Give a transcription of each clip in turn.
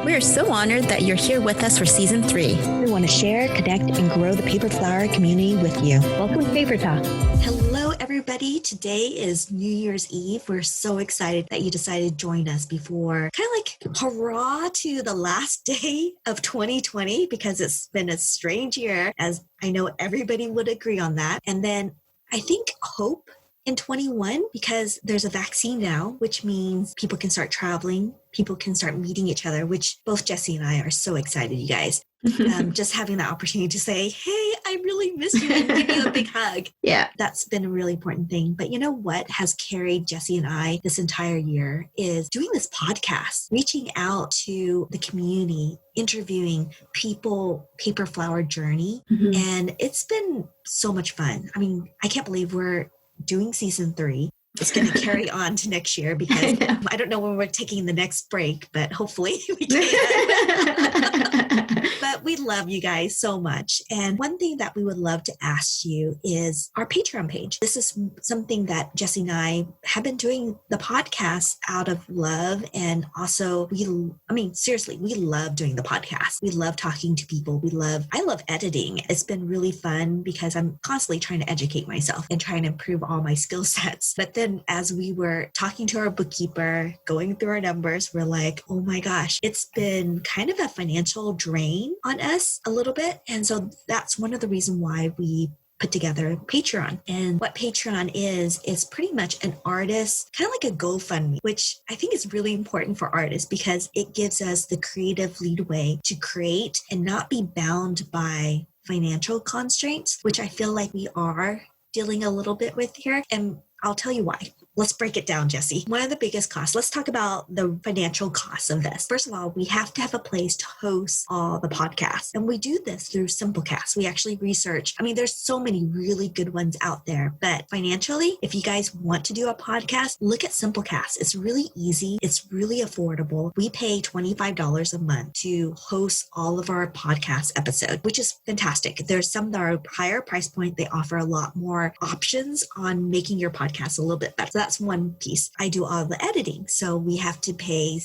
We are so honored that you're here with us for Season 3. We want to share, connect, and grow the Paper Flower community with you. Welcome to Paper Talk. Hello, everybody. Today is New Year's Eve. We're so excited that you decided to join us before kind of like hurrah to the last day of 2020, because it's been a strange year, as I know everybody would agree on that. And then I think hope in 21, because there's a vaccine now, which means people can start traveling, people can start meeting each other, which both Jesse and I are so excited, you guys. Just having the opportunity to say, hey, I really miss you, and give you a big hug. Yeah. That's been a really important thing. But you know what has carried Jesse and I this entire year is doing this podcast, reaching out to the community, interviewing people, Paper Flower journey. And it's been so much fun. I mean, I can't believe we're doing Season 3. It's going to carry on to next year, because I don't know when we're taking the next break, but hopefully we can. But we love you guys so much. And one thing that we would love to ask you is our Patreon page. This is something that Jesse and I have been doing the podcast out of love. And also seriously, we love doing the podcast. We love talking to people. I love editing. It's been really fun because I'm constantly trying to educate myself and trying to improve all my skill sets. But then as we were talking to our bookkeeper, going through our numbers, we're like, oh my gosh, it's been kind of a financial drain on us a little bit. And so that's one of the reasons why we put together Patreon. And what Patreon is pretty much an artist, kind of like a GoFundMe, which I think is really important for artists because it gives us the creative leadway to create and not be bound by financial constraints, which I feel like we are dealing a little bit with here. And I'll tell you why. Let's break it down, Jesse. One of the biggest costs, let's talk about the financial costs of this. First of all, we have to have a place to host all the podcasts. And we do this through Simplecast. We actually research. There's so many really good ones out there. But financially, if you guys want to do a podcast, look at Simplecast. It's really easy. It's really affordable. We pay $25 a month to host all of our podcast episodes, which is fantastic. There's some that are higher price point. They offer a lot more options on making your podcast a little bit better. So that's one piece. I do all the editing. So we have to pay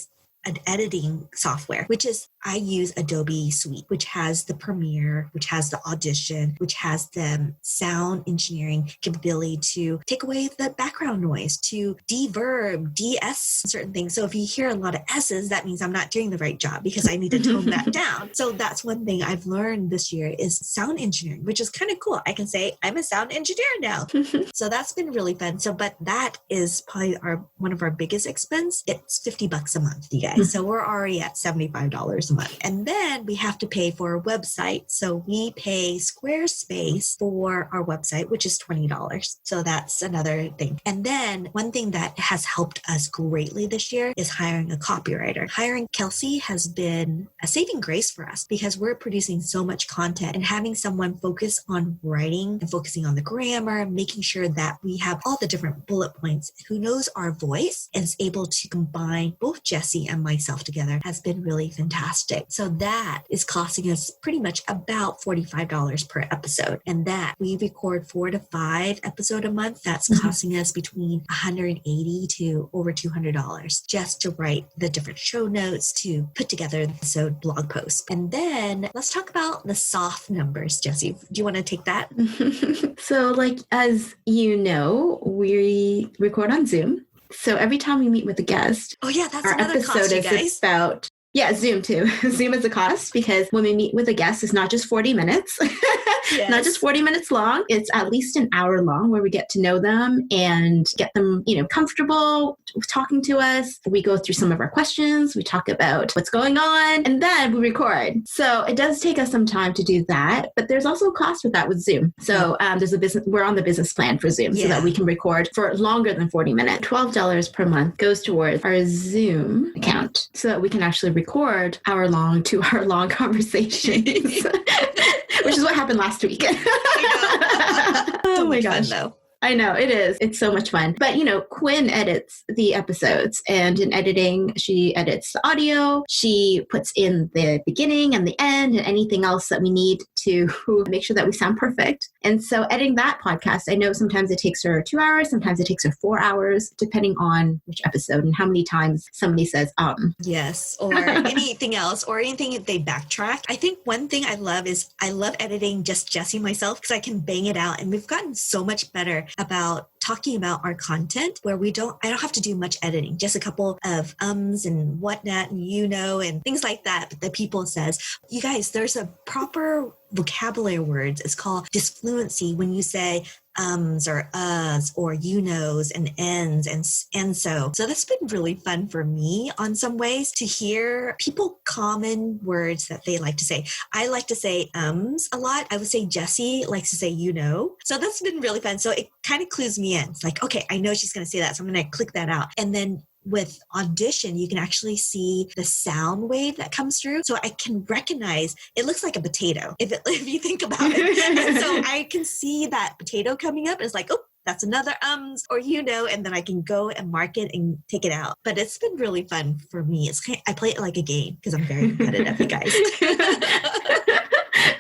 an editing software, which is, I use Adobe Suite, which has the Premiere, which has the Audition, which has the sound engineering capability to take away the background noise, to deverb, de-S certain things. So if you hear a lot of S's, that means I'm not doing the right job because I need to tone that down. So that's one thing I've learned this year is sound engineering, which is kind of cool. I can say I'm a sound engineer now. So that's been really fun. But that is probably one of our biggest expense. It's $50 a month, you guys. So we're already at $75 a month. And then we have to pay for a website. So we pay Squarespace for our website, which is $20. So that's another thing. And then one thing that has helped us greatly this year is hiring a copywriter. Hiring Kelsey has been a saving grace for us because we're producing so much content, and having someone focus on writing and focusing on the grammar, making sure that we have all the different bullet points, who knows our voice and is able to combine both Jesse and myself together has been really fantastic. So that is costing us pretty much about $45 per episode. And that we record 4 to 5 episodes a month. That's costing us between $180 to over $200 just to write the different show notes, to put together the episode blog posts. And then let's talk about the soft numbers. Jesse, do you want to take that? So as you know, we record on Zoom. So every time we meet with a guest, that's our another episode cost, you is guys. about Zoom too. Zoom is a cost because when we meet with a guest, it's not just 40 minutes, not just 40 minutes long. It's at least an hour long where we get to know them and get them, comfortable talking to us. We go through some of our questions. We talk about what's going on, and then we record. So it does take us some time to do that, but there's also a cost with that with Zoom. So we're on the business plan for Zoom so that we can record for longer than 40 minutes. $12 per month goes towards our Zoom account so that we can actually record hour-long, 2-hour-long conversations, which is what happened last week. Oh my gosh. Fun, though. I know, it is. It's so much fun. But, Quinn edits the episodes, and in editing, she edits the audio. She puts in the beginning and the end and anything else that we need to make sure that we sound perfect. And so editing that podcast, I know sometimes it takes her 2 hours, sometimes it takes her 4 hours, depending on which episode and how many times somebody says, Yes, or anything else, or anything if they backtrack. I think one thing I love is I love editing just Jessie myself because I can bang it out. And we've gotten so much better about talking about our content where I don't have to do much editing, just a couple of and whatnot and and things like that people says. You guys, there's a proper vocabulary words. It's called disfluency when you say or us or and ends and so that's been really fun for me on some ways to hear people common words that they like to say. I like to say a lot. I would say Jessie likes to say so that's been really fun. So it kind of clues me in. It's like, okay, I know she's going to say that, so I'm going to click that out. And then with Audition, you can actually see the sound wave that comes through. So I can recognize, it looks like a potato if you think about it. And so I can see that potato coming up. And it's like, oh, that's another or and then I can go and mark it and take it out. But it's been really fun for me. I play it like a game because I'm very competitive, you guys.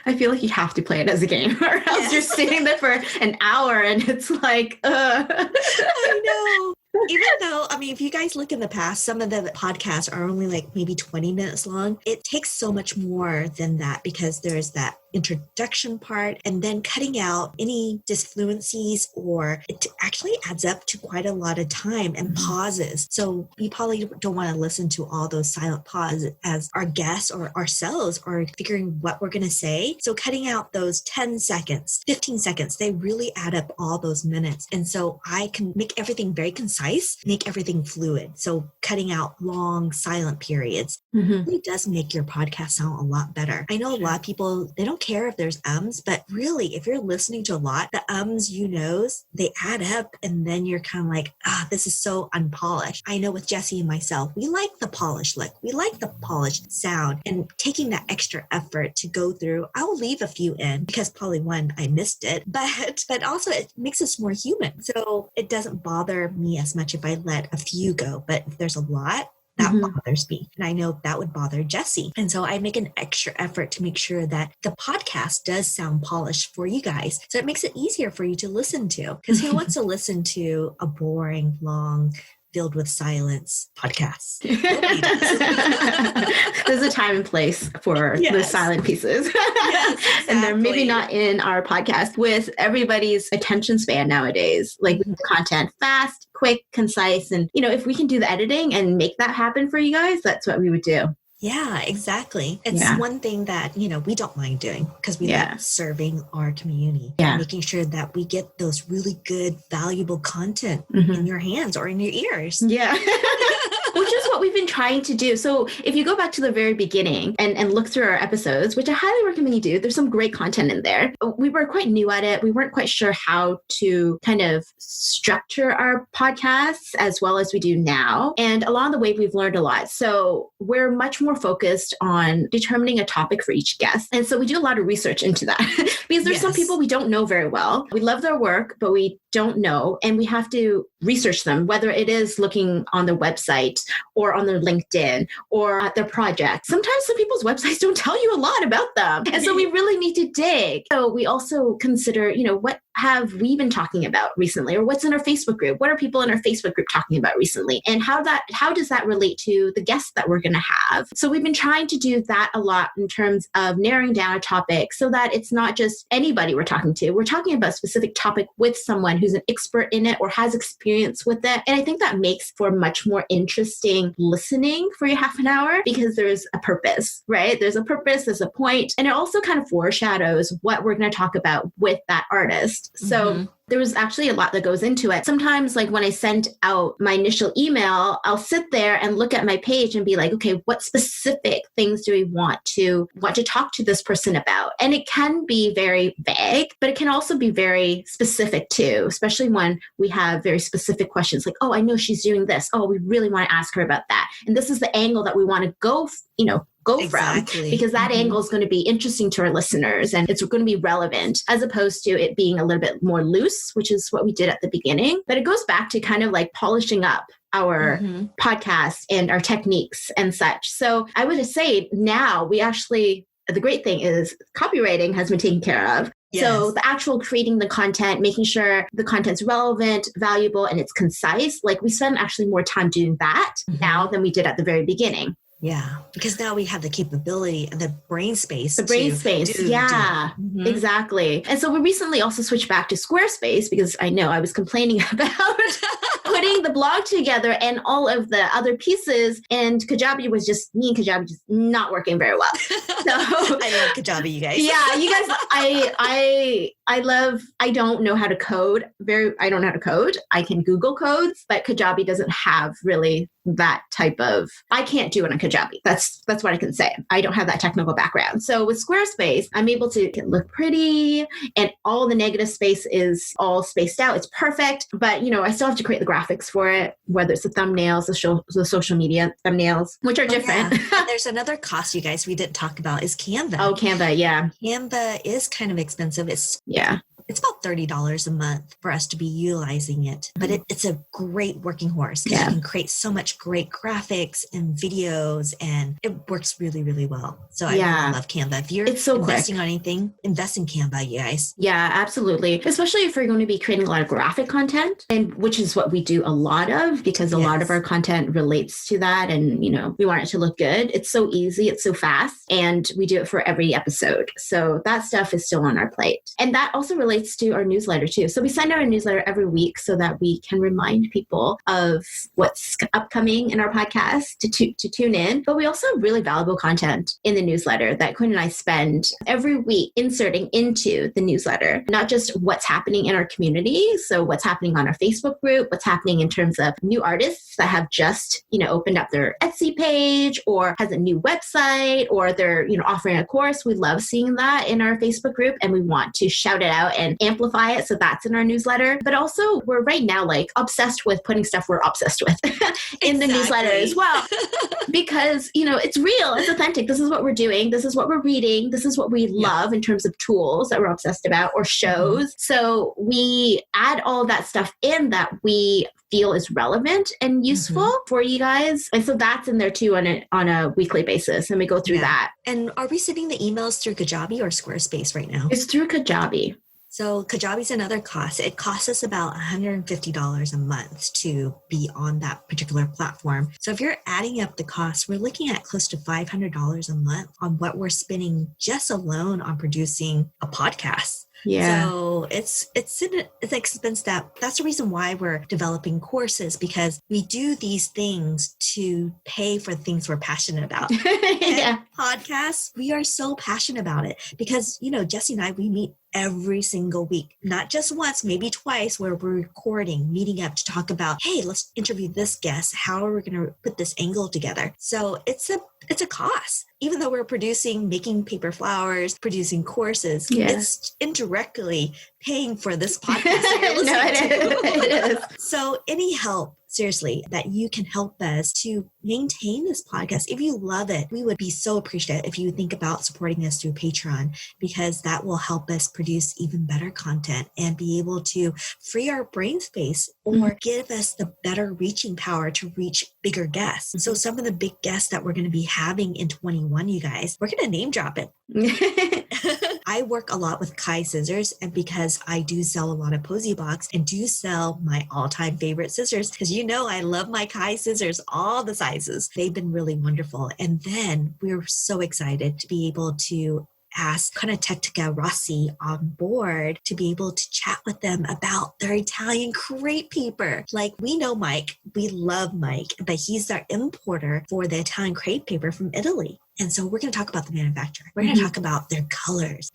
I feel like you have to play it as a game or else you're sitting there for an hour and it's like, I know. Even though, if you guys look in the past, some of the podcasts are only like maybe 20 minutes long. It takes so much more than that because there's that introduction part and then cutting out any disfluencies, or it actually adds up to quite a lot of time and pauses. So you probably don't want to listen to all those silent pauses as our guests or ourselves are figuring what we're going to say. So cutting out those 10 seconds, 15 seconds, they really add up all those minutes. And so I can make everything very concise, make everything fluid. So cutting out long silent periods really does make your podcast sound a lot better. I know a lot of people, they don't care if there's but really, if you're listening to a lot, the they add up, and then you're kind of like, this is so unpolished. I know with Jessie and myself, we like the polished look. We like the polished sound, and taking that extra effort to go through, I'll leave a few in because probably one, I missed it, but also it makes us more human. So it doesn't bother me as much if I let a few go, but if there's a lot, that bothers me. And I know that would bother Jessie. And so I make an extra effort to make sure that the podcast does sound polished for you guys. So it makes it easier for you to listen to. Because who wants to listen to a boring, long, filled with silence podcast? Nobody does. There's a time and place for the silent pieces. Yes, exactly. And they're maybe not in our podcast with everybody's attention span nowadays. Like content fast, quick, concise. And, if we can do the editing and make that happen for you guys, that's what we would do. Yeah, exactly. It's one thing that, we don't mind doing because we like serving our community and making sure that we get those really good, valuable content in your hands or in your ears. Yeah. Which is what we've been trying to do. So if you go back to the very beginning and look through our episodes, which I highly recommend you do, there's some great content in there. We were quite new at it. We weren't quite sure how to kind of structure our podcasts as well as we do now. And along the way, we've learned a lot. So we're much more focused on determining a topic for each guest. And so we do a lot of research into that because there's some people we don't know very well. We love their work, but we don't know. And we have to research them, whether it is looking on their website or on their LinkedIn or at their project. Sometimes some people's websites don't tell you a lot about them. And so we really need to dig. So we also consider, what have we been talking about recently, or what's in our Facebook group? What are people in our Facebook group talking about recently? And how does that relate to the guests that we're going to have? So we've been trying to do that a lot in terms of narrowing down a topic so that it's not just anybody we're talking to. We're talking about a specific topic with someone who's an expert in it or has experience with it. And I think that makes for much more interesting listening for your half an hour because there's a purpose, right? There's a purpose, there's a point, and it also kind of foreshadows what we're going to talk about with that artist. So there was actually a lot that goes into it. Sometimes, like when I sent out my initial email, I'll sit there and look at my page and be like, okay, what specific things do we want to talk to this person about? And it can be very vague, but it can also be very specific too, especially when we have very specific questions like, oh, I know she's doing this. Oh, we really want to ask her about that. And this is the angle that we want to go from, because that angle is going to be interesting to our listeners and it's going to be relevant as opposed to it being a little bit more loose, which is what we did at the beginning. But it goes back to kind of like polishing up our podcast and our techniques and such. So I would say now we actually the great thing is copywriting has been taken care of. Yes. So the actual creating the content, making sure the content's relevant, valuable, and it's concise, like we spend actually more time doing that now than we did at the very beginning. Yeah, because now we have the capability and the brain space. Yeah, exactly. And so we recently also switched back to Squarespace because I know I was complaining about putting the blog together and all of the other pieces. And Kajabi was just, me and Kajabi just not working very well. So I love Kajabi, you guys. Yeah, you guys, I don't know how to code. I don't know how to code. I can Google codes, but Kajabi doesn't have really that type of, I can't do it on Kajabi. That's what I can say. I don't have that technical background. So with Squarespace, I'm able to look pretty and all the negative space is all spaced out. It's perfect. But, I still have to create the graphics for it, whether it's the thumbnails, the social media thumbnails, which are different. Yeah. There's another cost, you guys, we didn't talk about is Canva. Oh, Canva. Yeah. Canva is kind of expensive. It's about $30 a month for us to be utilizing it, but it's a great working horse. Yeah. You can create so much great graphics and videos and it works really, really well. So I really love Canva. If you're investing on anything, invest in Canva, you guys. Yeah, absolutely. Especially if you're going to be creating a lot of graphic content, and which is what we do a lot of because a lot of our content relates to that. And, we want it to look good. It's so easy. It's so fast. And we do it for every episode. So that stuff is still on our plate. And that also relates to our newsletter too. So we send out a newsletter every week so that we can remind people of what's upcoming in our podcast to tune in. But we also have really valuable content in the newsletter that Quinn and I spend every week inserting into the newsletter, not just what's happening in our community. So what's happening on our Facebook group, what's happening in terms of new artists that have just, opened up their Etsy page or has a new website or they're, offering a course. We love seeing that in our Facebook group and we want to shout it out and amplify it. So that's in our newsletter. But also we're right now obsessed with putting stuff we're obsessed with in the newsletter as well. Because, it's real, it's authentic. This is what we're doing. This is what we're reading. This is what we love in terms of tools that we're obsessed about or shows. So we add all of that stuff in that we feel is relevant and useful for you guys. And so that's in there too on a weekly basis. And we go through that. And are we sending the emails through Kajabi or Squarespace right now? It's through Kajabi. So Kajabi's another cost. It costs us about $150 a month to be on that particular platform. So if you're adding up the costs, we're looking at close to $500 a month on what we're spending just alone on producing a podcast. Yeah. So it's an expense that's the reason why we're developing courses, because we do these things to pay for things we're passionate about. Podcasts, we are so passionate about it because, Jesse and I, we meet every single week, not just once, maybe twice, where we're recording, meeting up to talk about, hey, let's interview this guest. How are we going to put this angle together? So it's a cost. Even though we're making paper flowers, producing courses, it's indirectly paying for this podcast that you're listening to. It is. So any help, seriously, that you can help us to maintain this podcast, if you love it, we would be so appreciative if you think about supporting us through Patreon, because that will help us produce even better content and be able to free our brain space or give us the better reaching power to reach bigger guests. So some of the big guests that we're going to be having in 21, you guys, we're going to name drop it. I work a lot with Kai scissors, and because I do sell a lot of Posy Box and do sell my all-time favorite scissors, because I love my Kai scissors, all the sizes. They've been really wonderful. And then we're so excited to be able to ask Conatectica Rossi on board to be able to chat with them about their Italian crepe paper. Like, we know Mike, we love Mike, but he's our importer for the Italian crepe paper from Italy. And so we're going to talk about the manufacturer. We're going to talk about their colors,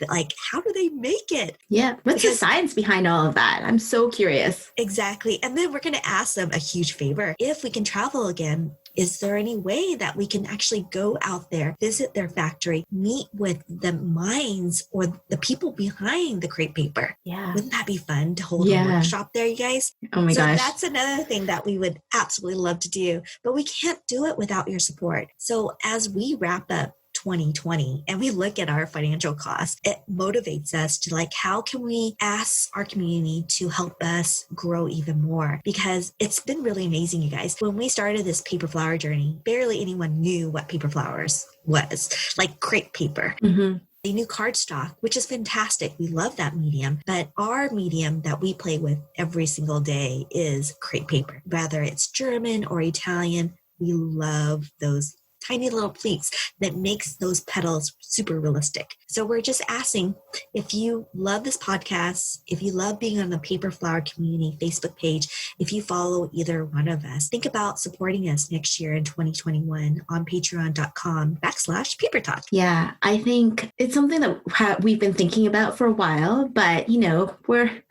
how do they make it? Yeah. What's the science behind all of that? I'm so curious. Exactly. And then we're going to ask them a huge favor. If we can travel again, is there any way that we can actually go out there, visit their factory, meet with the minds or the people behind the crepe paper? Yeah. Wouldn't that be fun to hold a workshop there, you guys? Oh my gosh. So that's another thing that we would absolutely love to do, but we can't do it without your support. So as we wrap up 2020 and we look at our financial costs, it motivates us to like, how can we ask our community to help us grow even more? Because it's been really amazing, you guys. When we started this paper flower journey, barely anyone knew what paper flowers was, like crepe paper. Mm-hmm. They knew cardstock, which is fantastic. We love that medium. But our medium that we play with every single day is crepe paper. Whether it's German or Italian, we love those tiny little pleats that makes those petals super realistic. So we're just asking, if you love this podcast, if you love being on the Paper Flower Community Facebook page, if you follow either one of us, think about supporting us next year in 2021 on patreon.com/Paper Talk. Yeah, I think it's something that we've been thinking about for a while, but we're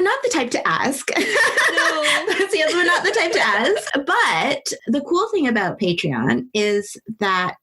not the type to ask. No. Yes, we're not the type to ask. But the cool thing about Patreon is that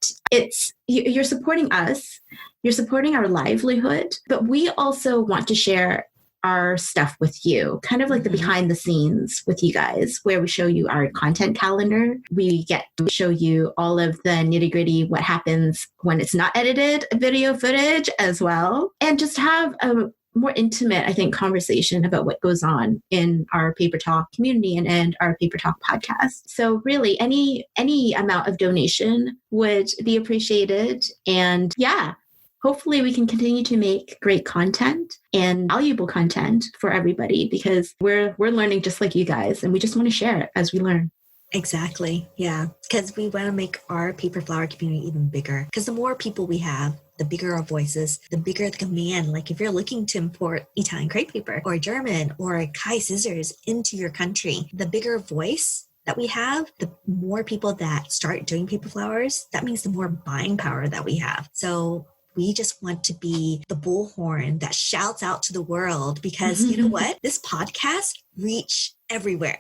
you're supporting us, you're supporting our livelihood, but we also want to share our stuff with you, kind of like the behind the scenes with you guys, where we show you our content calendar. We get to show you all of the nitty gritty, what happens when it's not edited, video footage as well, and just have a more intimate, I think, conversation about what goes on in our Paper Talk community and our Paper Talk podcast. So really any amount of donation would be appreciated. And yeah, hopefully we can continue to make great content and valuable content for everybody, because we're learning just like you guys, and we just want to share it as we learn. Exactly. Yeah. Because we want to make our Paper Flower community even bigger. Because the more people we have, the bigger our voices, the bigger the command. Like if you're looking to import Italian crepe paper or German or Kai scissors into your country, the bigger voice that we have, the more people that start doing paper flowers, that means the more buying power that we have. So we just want to be the bullhorn that shouts out to the world, because you know what? This podcast reach everywhere.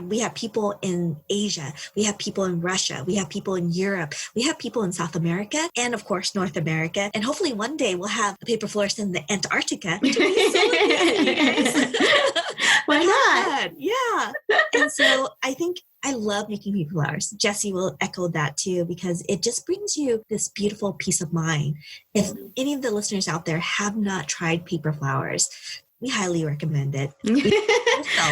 We have people in Asia, we have people in Russia, we have people in Europe, we have people in South America, and of course, North America. And hopefully one day we'll have a paper florist in the Antarctica. Which would be so amazing, you guys. Why not? Yeah. And so I think I love making paper flowers. Jessie will echo that too, because it just brings you this beautiful peace of mind. If any of the listeners out there have not tried paper flowers, we highly recommend it.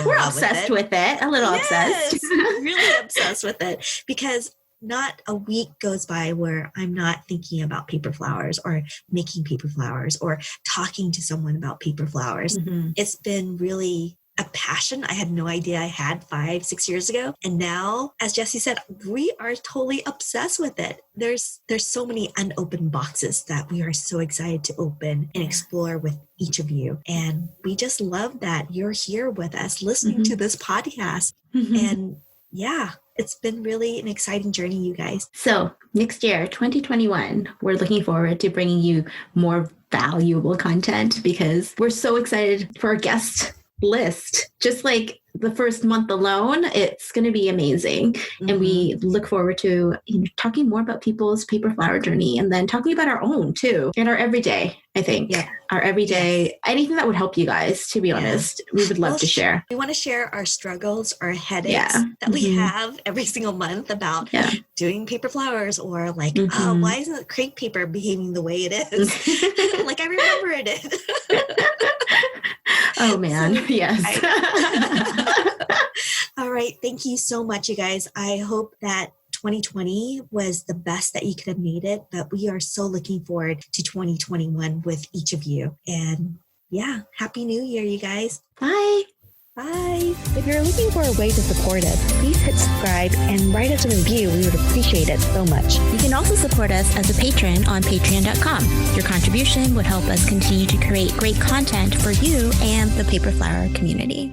We're obsessed with it. A little obsessed. Really obsessed with it, because not a week goes by where I'm not thinking about paper flowers or making paper flowers or talking to someone about paper flowers. It's been really a passion I had no idea I had 5-6 years ago. And now, as Jessie said, we are totally obsessed with it. There's so many unopened boxes that we are so excited to open and explore with each of you. And we just love that you're here with us listening to this podcast. And yeah, it's been really an exciting journey, you guys. So next year, 2021, we're looking forward to bringing you more valuable content, because we're so excited for our guest list. Just like the first month alone, it's going to be amazing. And we look forward to talking more about people's paper flower journey, and then talking about our own too, and our everyday, I think. Our everyday, anything that would help you guys, to be honest, we would love to share. We want to share our struggles, our headaches that we have every single month about doing paper flowers, or like, why isn't crepe paper behaving the way it is? Like I remember it is. Oh man, so, yes. All right. Thank you so much, you guys. I hope that 2020 was the best that you could have made it, but we are so looking forward to 2021 with each of you. And yeah, Happy New Year, you guys. Bye. Bye. If you're looking for a way to support us, please hit subscribe and write us a review. We would appreciate it so much. You can also support us as a patron on patreon.com. Your contribution would help us continue to create great content for you and the Paper Flower community.